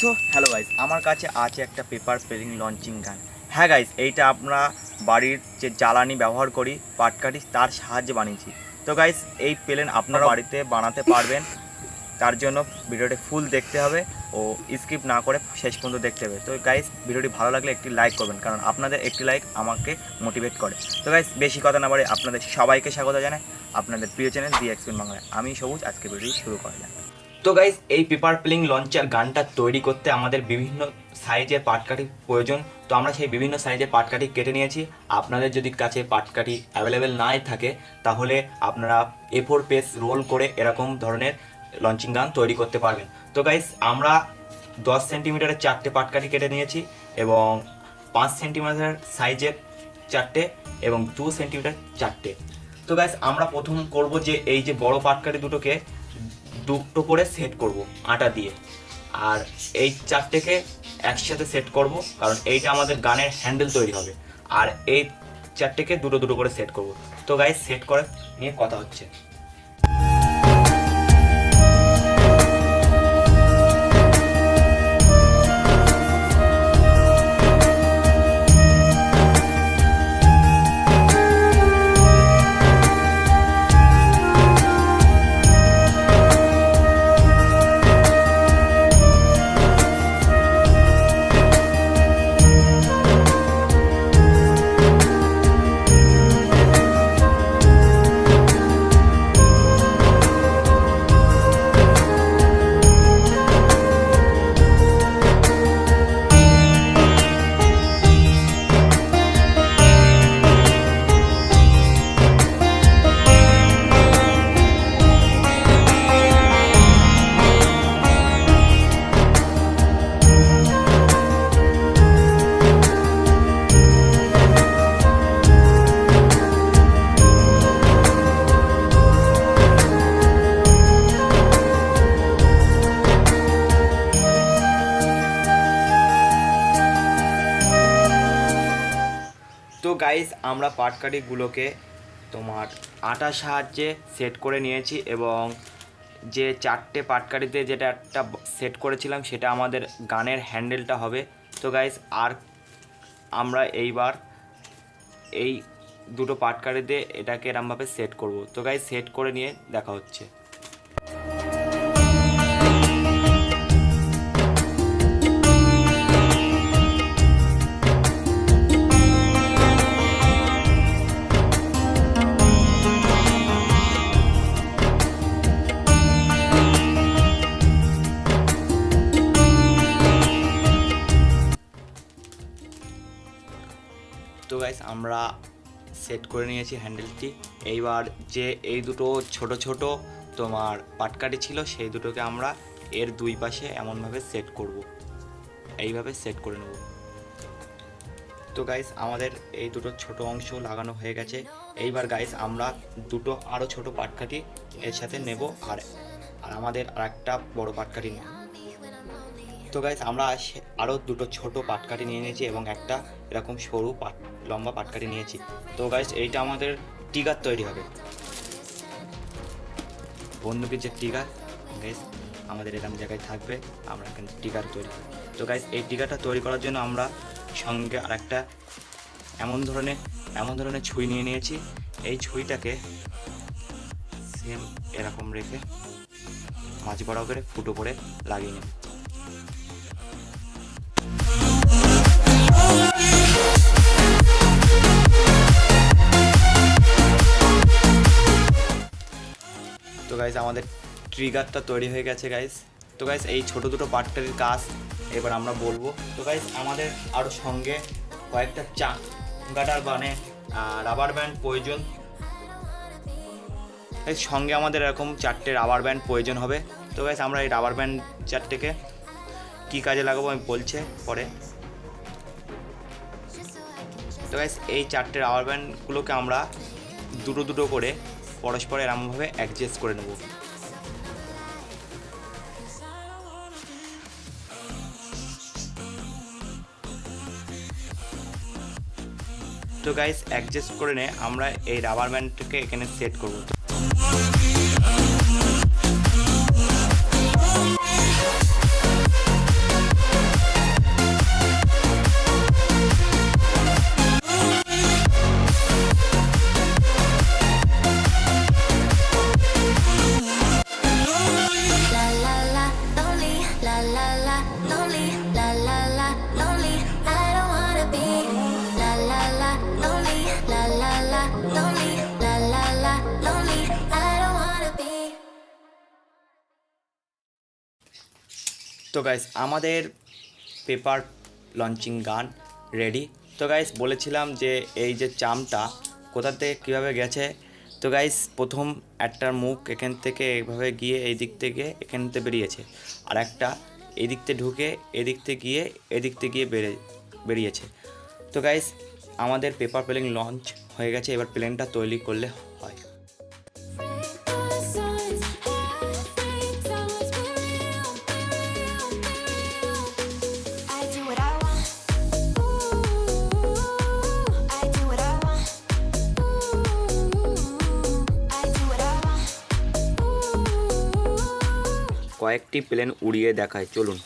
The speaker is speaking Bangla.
তো হ্যালো গাইস, আমার কাছে আছে একটা পেপার পেলিং লঞ্চিং গান। হ্যাঁ গাইস, এইটা আমরা বাড়ির যে জ্বালানি ব্যবহার করি পাটকাঠি তার সাহায্যে বানিয়েছি। তো গাইস, এই পেলেন আপনারা বাড়িতে বানাতে পারবেন। তার জন্য ভিডিওটি ফুল দেখতে হবে ও স্কিপ না করে শেষ পর্যন্ত দেখতে হবে। তো গাইস, ভিডিওটি ভালো লাগলে একটি লাইক করবেন, কারণ আপনাদের একটি লাইক আমাকে মোটিভেট করে। তো গাইস, বেশি কথা না বাড়ে আপনাদের সবাইকে স্বাগত জানাই আপনাদের প্রিয় চ্যানেল দি এক্সপ্লেন বাংলায়। আমি সবুজ, আজকে ভিডিওটি শুরু করা যাক। তো গাইস, এই পেপার প্লিং লঞ্চার গানটা তৈরি করতে আমাদের বিভিন্ন সাইজের পাটকাঠি প্রয়োজন। তো আমরা সেই বিভিন্ন সাইজের পাটকাঠি কেটে নিয়েছি। আপনাদের যদি কাছে পাটকাঠি অ্যাভেলেবেল নাই থাকে তাহলে আপনারা A4 পেজ রোল করে এরকম ধরনের লঞ্চিং গান তৈরি করতে পারবেন। তো গাইস, আমরা 10 সেন্টিমিটারের 4টে পাটকাঠি কেটে নিয়েছি এবং 5 সেন্টিমিটার সাইজের 4টে এবং 2 সেন্টিমিটার 4টে। তো গাইস, আমরা প্রথম করব যে এই যে বড় পাটকাঠি দুটোকে দুটো করে সেট করব আটা দিয়ে, আর এই 4টেকে একসাথে সেট করব, কারণ এইটা আমাদের গানের হ্যান্ডেল তৈরি হবে। আর এই 4টেকে দুটো দুটো করে সেট করব। তো গাইস, সেট করে নিয়ে কথা হচ্ছে। তো গাইস, আমরা পাটকাঠিগুলোকে তোমার আটার সাহায্যে সেট করে নিয়েছি এবং যে 4টে পাটকাঠিতে যেটা একটা সেট করেছিলাম সেটা আমাদের গানের হ্যান্ডেলটা হবে। তো গাইস, আর আমরা এইবার এই দুটো পাটকাঠিতে এটাকে এরমভাবে সেট করব। তো গাইস, সেট করে নিয়ে দেখা হচ্ছে। তো গাইস, আমরা সেট করে নিয়েছি হ্যান্ডেলটি। এইবার যে এই দুটো ছোট ছোট তোমার পাটকাঠি ছিল সেই দুটোকে আমরা এর দুই পাশে এমনভাবে সেট করব, এইভাবে সেট করে নেব। তো গাইস, আমাদের এই দুটো ছোট অংশ লাগানো হয়ে গেছে। এইবার গাইস, আমরা দুটো আরও ছোট পাটকাঠি এর সাথে নেব আর আমাদের আর একটা বড় পাটকাঠি নেব। তো গাইস, আমরা আরও দুটো ছোট পাটকাঠি নিয়ে নিয়েছি এবং একটা এরকম সরু লম্বা পাটকাঠি নিয়েছি। তো গাইস, এইটা আমাদের ট্রিগার তৈরি হবে, বন্দুকের যে ট্রিগার গাইস আমাদের এরকম জায়গায় থাকবে, আমরা এখানে ট্রিগার তৈরি করি। তো গাইস, এই ট্রিগারটা তৈরি করার জন্য আমরা সঙ্গে আর একটা এমন ধরনের ছুরি নিয়ে নিয়েছি। এই ছুরিটাকে সেম এরকম রেখে মাঝ বড় করে ফুটো করে লাগিয়ে নেব। তো গাইস, আমাদের ট্রিগারটা তৈরি হয়ে গেছে গাইস। তো গাইস, এই ছোট দুটো পাটকাঠির কাজ এবার আমরা বলবো। তো গাইস, আমাদের আরও সঙ্গে কয়েকটা গাটার মানে রাবার ব্যান্ড প্রয়োজন। সঙ্গে আমাদের এরকম 4টে রাবার ব্যান্ড প্রয়োজন হবে। তো গাইস, আমরা এই রাবার ব্যান্ড 4টেকে কী কাজে লাগাবো আমি বলছে পরে। তো গাইস, এই 4টে রাবার ব্যান্ডগুলোকে আমরা দুটো দুটো করে পরস্পর এরমভাবে অ্যাডজাস্ট করে নেব। তো গাইস, অ্যাডজাস্ট করে নিয়ে আমরা এই রাবার ব্যান্ডটাকে এখানে সেট করব। তো গাইস আমাদের পেপার লঞ্চিং গান রেডি। তো গাইস বলেছিলাম যে এই যে চামটা কোথা থেকে কীভাবে গেছে। তো গাইস প্রথম একটার মুখ এখান থেকে এইভাবে গিয়ে এই দিক থেকে এখান থেকে বেরিয়েছে, আর একটা এদিক থেকে ঢুকে এদিক থেকে গিয়ে এদিক থেকে গিয়ে বেরিয়েছে। তো গাইস আমাদের পেপার প্লেন লঞ্চ হয়ে গেছে, এবার প্লেনটা তৈরি করলে হয়। কয়েকটি প্লেন উড়িয়ে দেখায়, চলুন।